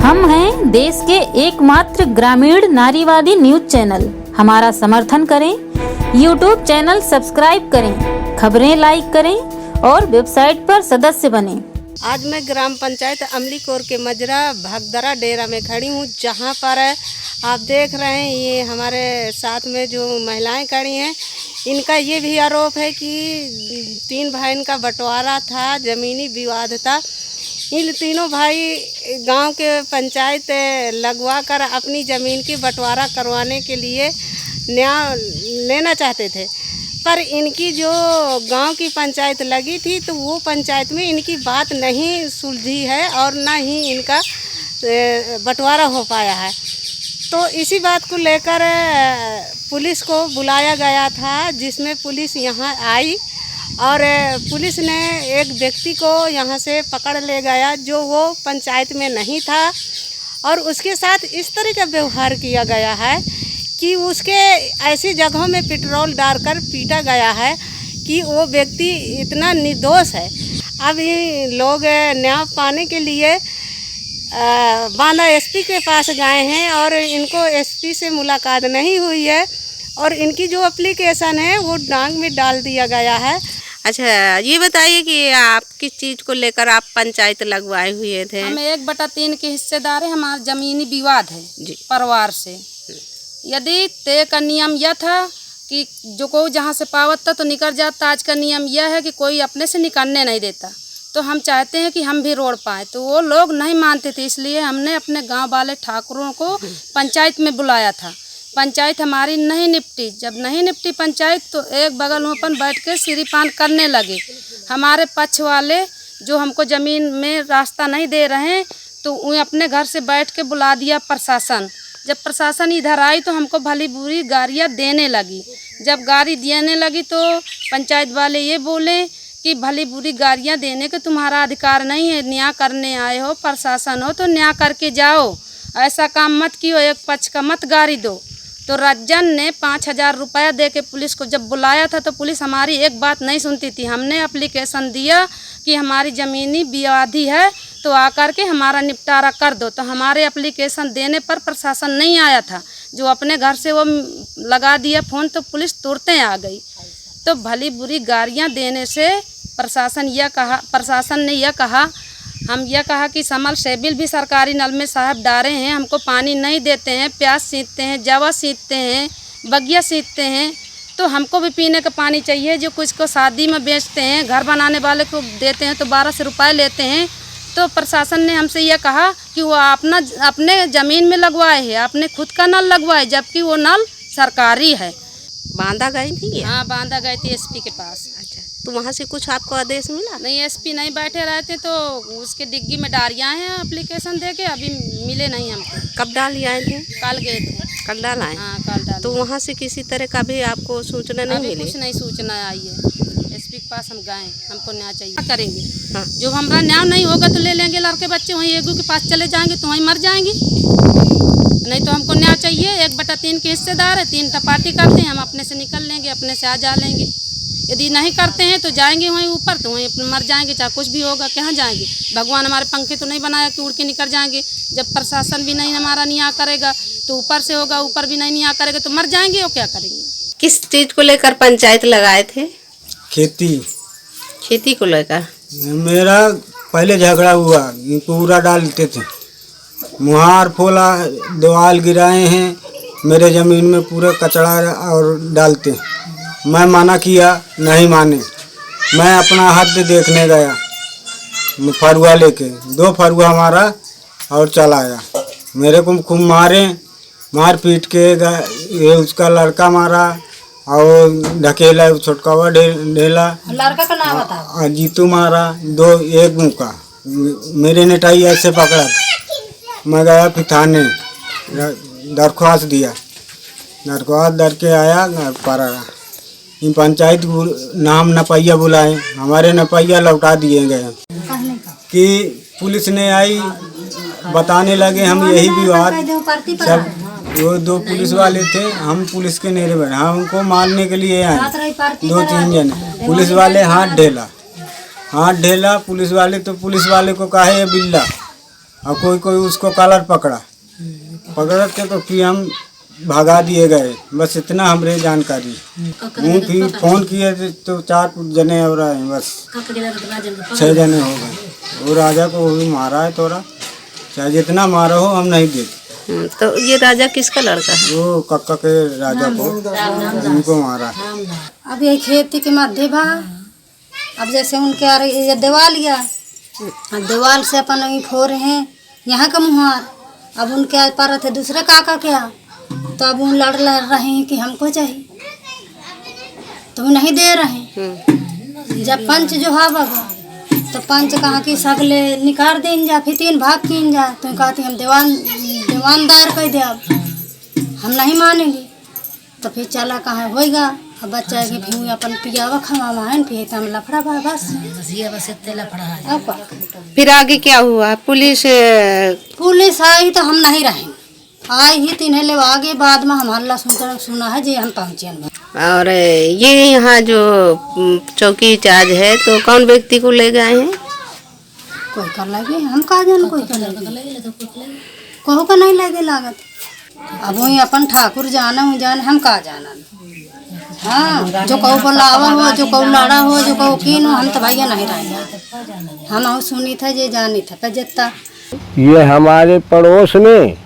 हम हैं देश के एकमात्र ग्रामीण नारीवादी न्यूज चैनल। हमारा समर्थन करें, यूट्यूब चैनल सब्सक्राइब करें, खबरें लाइक करें और वेबसाइट पर सदस्य बनें। आज मैं ग्राम पंचायत अमलीकोर के मजरा भगदरा डेरा में खड़ी हूँ, जहाँ पर आप देख रहे हैं ये हमारे साथ में जो महिलाएं खड़ी हैं, इनका ये भी आरोप है कि 3 भाई का बंटवारा था, ज़मीनी विवाद था। इन तीनों भाई गांव के पंचायत लगवा कर अपनी ज़मीन की बंटवारा करवाने के लिए न्याय लेना चाहते थे, पर इनकी जो गांव की पंचायत लगी थी तो वो पंचायत में इनकी बात नहीं सुलझी है और ना ही इनका बंटवारा हो पाया है। तो इसी बात को लेकर पुलिस को बुलाया गया था, जिसमें पुलिस यहाँ आई और पुलिस ने एक व्यक्ति को यहाँ से पकड़ ले गया जो वो पंचायत में नहीं था, और उसके साथ इस तरह का व्यवहार किया गया है कि उसके ऐसी जगहों में पेट्रोल डालकर पीटा गया है कि वो व्यक्ति इतना निर्दोष है। अब ये लोग न्याय पाने के लिए बांदा एसपी के पास गए हैं और इनको एसपी से मुलाकात नहीं हुई है और इनकी जो एप्लीकेशन है वो डांग में डाल दिया गया है। अच्छा, ये बताइए कि आप किस चीज़ को लेकर आप पंचायत लगवाए हुए थे? हम 1/3 के हिस्सेदार हैं। हमारा ज़मीनी विवाद है जी परिवार से। यदि तय का नियम यह था कि जो कोई जहाँ से पावत था तो निकल जाता, आज का नियम यह है कि कोई अपने से निकलने नहीं देता। तो हम चाहते हैं कि हम भी रोड पाएँ, तो वो लोग नहीं मानते थे, इसलिए हमने अपने गांव वाले ठाकुरों को पंचायत में बुलाया था। पंचायत हमारी नहीं निपटी। जब नहीं निपटी पंचायत तो एक बगल में अपन बैठ के सिरीपान करने लगे। हमारे पक्ष वाले जो हमको ज़मीन में रास्ता नहीं दे रहे हैं तो उन्हें अपने घर से बैठ के बुला दिया प्रशासन। जब प्रशासन इधर आई तो हमको भली बुरी गालियाँ देने लगी। जब गाली देने लगी तो पंचायत वाले ये बोले कि भली बुरी गालियाँ देने के तुम्हारा अधिकार नहीं है, न्याय करने आए हो, प्रशासन हो तो न्याय करके जाओ, ऐसा काम मत कियो, एक पक्ष का मत गाली दो। तो रज्जन ने 5000 रुपया दे के पुलिस को जब बुलाया था तो पुलिस हमारी एक बात नहीं सुनती थी। हमने एप्लीकेशन दिया कि हमारी ज़मीनी विवादी है तो आकर के हमारा निपटारा कर दो, तो हमारे एप्लीकेशन देने पर प्रशासन नहीं आया था। जो अपने घर से वो लगा दिया फ़ोन तो पुलिस तुरंत आ गई। तो भली बुरी गालियाँ देने से प्रशासन ने यह कहा हम यह कहा कि समर सेबिल भी सरकारी नल में साहब डारे हैं, हमको पानी नहीं देते हैं, प्याज सींचते हैं, जवा सींचते हैं, बगिया सींचते हैं, तो हमको भी पीने का पानी चाहिए। जो कुछ को शादी में बेचते हैं, घर बनाने वाले को देते हैं तो 1200 रुपये लेते हैं। तो प्रशासन ने हमसे यह कहा कि वो अपने ज़मीन में लगवाए है, आपने खुद का नल लगवाए, जबकि वो नल सरकारी है। बांदा गई थी? हाँ, बांदा गए थे एसपी के पास। अच्छा, तो वहाँ से कुछ आपको आदेश मिला? नहीं, एसपी नहीं बैठे रहते तो उसके डिग्गी में डाल आए हैं एप्लीकेशन दे के, अभी मिले नहीं हमको। कब डाल आए थे? कल गए थे। कल डाल आए? हाँ, कल डाल। तो वहाँ से किसी तरह का भी आपको सूचना नहीं मिली? कुछ नहीं सूचना आई है। एसपी के पास हम गए, हमको न्याय चाहिए, क्या करेंगे? हाँ। जो हमारा न्याय नहीं होगा तो ले लेंगे लड़के बच्चे, वहीं एगू के पास चले जाएंगे तो वहीं मर जाएंगे। नहीं तो हमको न्याय चाहिए। 1/3 के हिस्सेदार है, 3 पार्टी करते हैं, हम अपने से निकल लेंगे, अपने से आ जा लेंगे। यदि नहीं करते हैं तो जाएंगे वहीं ऊपर, तो वहीं मर जाएंगे, चाहे कुछ भी होगा। कहाँ जाएंगे? भगवान हमारे पंखे तो नहीं बनाया कि उड़ के निकल जाएंगे। जब प्रशासन भी नहीं हमारा न्याय करेगा तो ऊपर से होगा, ऊपर भी नहीं न्याय करेगा तो मर जाएंगे और क्या करेंगे? किस चीज़ को लेकर पंचायत लगाए थे? खेती को लेकर। मेरा पहले झगड़ा हुआ, पूरा डालते थे, मुहार फोला, दीवार गिराए हैं, मेरे ज़मीन में पूरे कचरा और डालते। मैं मना किया, नहीं माने। मैं अपना हद देखने गया, फरुआ लेके 2 फरुआ मारा और चला आया। मेरे को खूब मार पीट के ये उसका लड़का मारा और ढकेला, छोटका हुआ ढेला। लड़का का नाम बताओ? जीतू मारा, 1 मुँह मेरे नेटाई ऐसे पकड़ा। मैं गया फिर थाने, दरख्वास्त दिया, दरख्वास्त दर के आया घर पर आया। इन पंचायत नाम नपैया बुलाए, हमारे नपैया लौटा दिए गए कि पुलिस ने आई बताने लगे हम यही विवाद सब। वो 2 पुलिस वाले थे, हम पुलिस के नेरे बैठे, हमको मारने के लिए आए 2-3 जने। पुलिस वाले हाथ ढेला पुलिस वाले, तो पुलिस वाले को कहा है बिल्ला, और कोई कोई उसको कॉलर पकड़ के तो फिर हम भगा दिए गए। बस इतना हमरे जानकारी। वो फिर फोन किए तो 4 जने और आए, बस 6 जने हो गए। वो राजा को भी मारा है थोड़ा, चाहे जितना मारा हो हम नहीं देते। तो ये राजा किसका लड़का है? वो कक्का के राजा को उनको मारा। अब ये खेती के मध्य भा, अब जैसे उनके ये दीवाल या दीवाल से अपन वही फोर हैं यहाँ का मुहार। अब उनके पर थे दूसरे काका के यहाँ, तो अब वो लड़ रहे हैं कि हमको चाहिए, तो वो नहीं दे रहे। जब पंच जो हा बगा, तो पंच कहा कि सगले निकाल दें जा, फिर 3 भाग कीन जा। तो कहती हम दीवानदार कह दे, अब हम नहीं मानेंगे। तो फिर चला कहाँ होएगा, अब बच्चा के फिर अपन पियावा खवावा है, फिर हम लफड़ा बा, बस इतने लफड़ा है। अब फिर आगे क्या हुआ? पुलिस आई तो हम नहीं रहे, आई ही 3 ले आगे। बाद में हम हल्ला सुना है जी हम पहुँचे। और ये यहाँ जो चौकी इंचार्ज है, तो कौन व्यक्ति को ले गए हैं? कोई कर लगे, हम कहा जान कोई कर लगे, कहू का नहीं लगे लागत। अब वही अपन ठाकुर जाना हम कहा जाना। हाँ, जो कहू बुलावा हो, जो कहू लड़ा हो, जो कहू कीन हो, हम तो भैया नहीं रहे। हम सुनी था जे जानी था पे जितना। ये हमारे पड़ोस में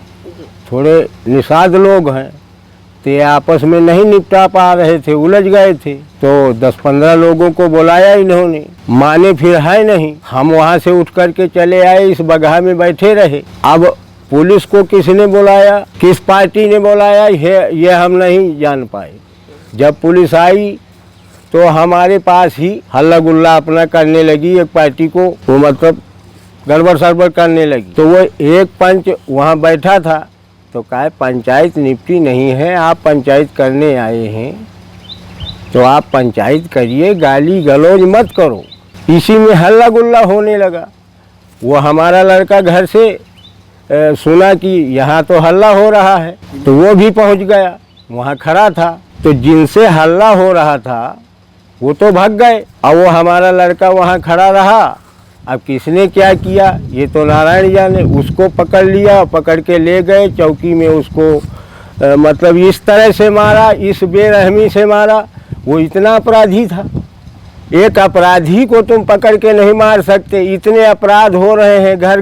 थोड़े निषाद लोग हैं, तो ये आपस में नहीं निपटा पा रहे थे, उलझ गए थे। तो 10-15 लोगों को बुलाया इन्होंने, माने फिर है नहीं। हम वहाँ से उठ कर के चले आए, इस बगहा में बैठे रहे। अब पुलिस को किसने बुलाया, किस पार्टी ने बुलाया, ये हम नहीं जान पाए। जब पुलिस आई तो हमारे पास ही हल्ला गुल्ला अपना करने लगी, एक पार्टी को वो मतलब गड़बड़ सड़बड़ करने लगी। तो वो एक पंच वहाँ बैठा था, तो कहा पंचायत निपटी नहीं है, आप पंचायत करने आए हैं तो आप पंचायत करिए, गाली गलौज मत करो। इसी में हल्ला गुल्ला होने लगा। वो हमारा लड़का घर से सुना कि यहाँ तो हल्ला हो रहा है, तो वो भी पहुँच गया, वहाँ खड़ा था। तो जिनसे हल्ला हो रहा था वो तो भाग गए, और वो हमारा लड़का वहाँ खड़ा रहा। अब किसने क्या किया ये तो नारायण जाने। उसको पकड़ लिया, पकड़ के ले गए चौकी में। उसको मतलब इस तरह से मारा, इस बेरहमी से मारा। वो इतना अपराधी था। एक अपराधी को तुम पकड़ के नहीं मार सकते। इतने अपराध हो रहे हैं, घर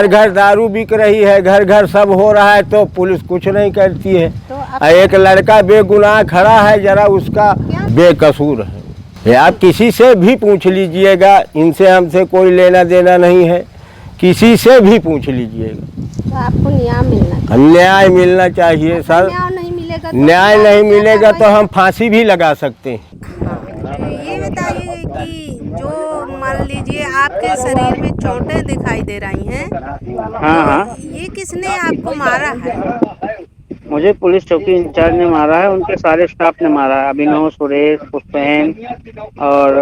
घर दारू बिक रही है, घर घर सब हो रहा है, तो पुलिस कुछ नहीं करती है। एक लड़का बेगुनाह खड़ा है, जरा उसका बेकसूर है। ये आप किसी से भी पूछ लीजिएगा, इनसे हमसे कोई लेना देना नहीं है, किसी से भी पूछ लीजिएगा। तो आपको न्याय मिलना चाहिए सर। न्याय नहीं मिलेगा तो हम फांसी भी लगा सकते हैं। ये बताइए कि जो मान लीजिए आपके शरीर में चोटें दिखाई दे रही हैं, हाँ, ये किसने आपको मारा है? मुझे पुलिस चौकी इंचार्ज ने मारा है, उनके सारे स्टाफ ने मारा है। अभिनव, सुरेश, पुष्पेन और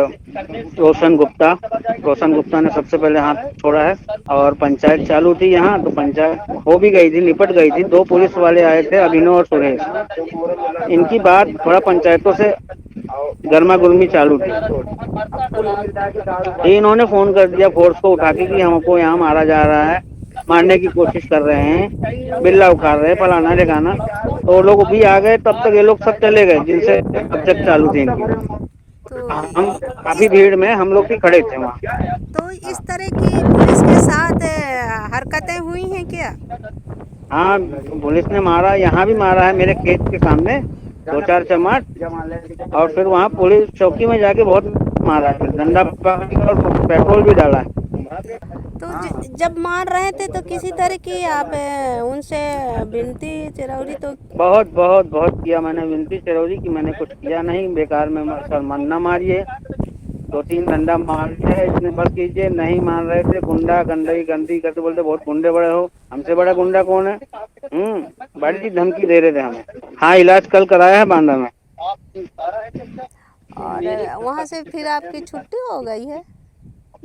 रोशन गुप्ता ने सबसे पहले हाथ छोड़ा है। और पंचायत चालू थी यहाँ, तो पंचायत हो भी गई थी, निपट गई थी। 2 पुलिस वाले आए थे, अभिनव और सुरेश। इनकी बात थोड़ा पंचायतों से गर्मा गुर्मी चालू थी। इन्होंने फोन कर दिया फोर्स को उठा के कि हमको यहाँ मारा जा रहा है, मारने की कोशिश कर रहे हैं, बिल्ला उखाड़ रहे हैं, फलाना ढिकाना। तो लोग भी आ गए, तब तक ये लोग सब चले गए जिनसे सब्जेक्ट चालू थी इनकी। तो हम काफी भीड़ में हम लोग भी खड़े थे वहाँ। तो इस तरह की पुलिस के साथ हरकतें हुई हैं क्या? हाँ, पुलिस ने मारा, यहाँ भी मारा है मेरे खेत के सामने 2-4 चमाट। और फिर वहाँ पुलिस चौकी में जाके बहुत मारा है, डंडा और पेट्रोल भी डाला है। तो जब मार रहे थे तो किसी तरह की आप उनसे विनती चिरौरी तो बहुत बहुत बहुत किया मैंने विनती चिरौरी की, मैंने कुछ किया नहीं। बेकार में सर मन न मारिए, 2-3 डंडा मार है, इतने बस कीजिए। नहीं मान रहे थे, गुंडा गंदी करते बोलते बहुत गुंडे बड़े हो। हमसे बड़ा गुंडा कौन है? बड़ी सी धमकी दे रहे थे हमें। हाँ, इलाज कल कराया है बांदा में। और वहाँ से फिर आपकी छुट्टी हो गई है?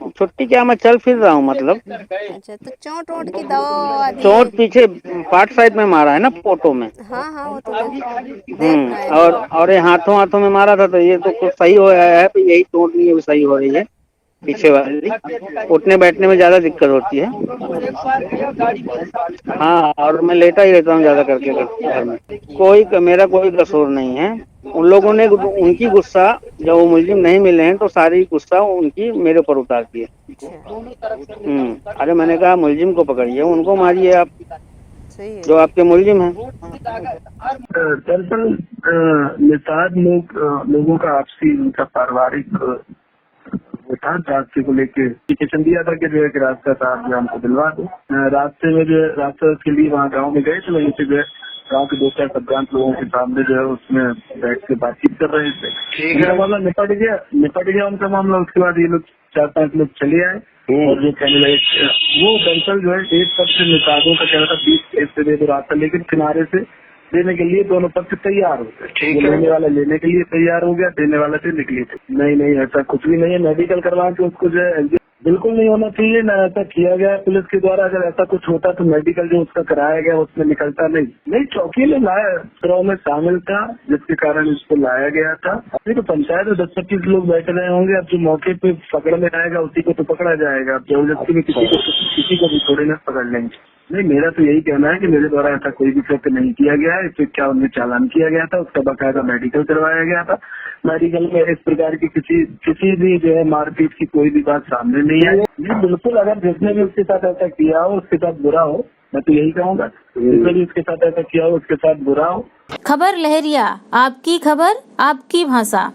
छुट्टी क्या, मैं चल फिर रहा हूँ मतलब। अच्छा, तो चोट वोट की दवा चोट पीछे पार्ट साइड में मारा है ना, फोटो में। हाँ वो तो देख रहे हैं। और ये हाथों में मारा था, तो ये तो कुछ सही हो है, यही चोट नहीं है, सही हो रही है। पीछे वाली, उठने बैठने में ज्यादा दिक्कत होती है। हाँ, और मैं लेटा ही रहता हूँ ज्यादा करके घर में। मेरा कोई कसूर नहीं है। उन लोगों ने उनकी गुस्सा, जब वो मुलजिम नहीं मिले हैं तो सारी गुस्सा उनकी मेरे ऊपर उतार दी है। अरे मैंने कहा मुलजिम को पकड़िए, उनको मारिए आप, जो आपके मुलजिम हैं। दरअसल निषाद लोगों का आपसी उनका पारिवारिक वो था, रास्ते को लेके एप्लीकेशन दिया था कि जो है कि रास्ता था आप हमको दिलवा दो। रास्ते में जो रास्ते के लिए वहाँ गाँव में गए तो वहीं से जो है गाँव के 2-4 सभ्रांत लोगों के सामने जो है उसमें बैठ के बातचीत कर रहे थे। उनका मामला निपट गया उनका मामला। उसके बाद ये लोग 4-5 लोग चले आए और जो कहने लगे, वो दरअसल जो है एक पक्ष निषादों का कहना था 20 पेज से दे दो रास्ता, लेकिन किनारे से देने के लिए दोनों पक्ष तैयार हो गए। लेने वाला लेने के लिए तैयार हो गया, देने वाला से निकले थे। नहीं ऐसा कुछ भी नहीं है। मेडिकल करवा के उसको जो है बिल्कुल नहीं होना चाहिए, न ऐसा किया गया पुलिस के द्वारा। अगर ऐसा कुछ होता तो मेडिकल जो उसका कराया गया उसमें निकलता नहीं। चौकी ने लाया, चुनाव में शामिल था जिसके कारण इसको लाया गया था। अभी तो पंचायत में 10-25 लोग बैठ रहे होंगे। अब जो मौके पे पकड़ में आएगा उसी को तो पकड़ा जाएगा। अब जबरदस्ती में किसी को भी थोड़ी ना पकड़ लेंगे। नहीं, मेरा तो यही कहना है कि मेरे द्वारा ऐसा कोई भी कृत्य नहीं किया गया है। इसे 51 चालान किया गया था, उसका बाकायदा मेडिकल करवाया गया था। मेडिकल में इस प्रकार की किसी भी जो है मारपीट की कोई भी बात सामने नहीं है। नहीं, बिल्कुल, अगर जिसने भी उसके साथ ऐसा किया हो उसके साथ बुरा हो, मैं तो यही कहूँगा। जिसने भी उसके साथ ऐसा किया हो उसके साथ बुरा हो। खबर लहरिया, आपकी खबर आपकी भाषा।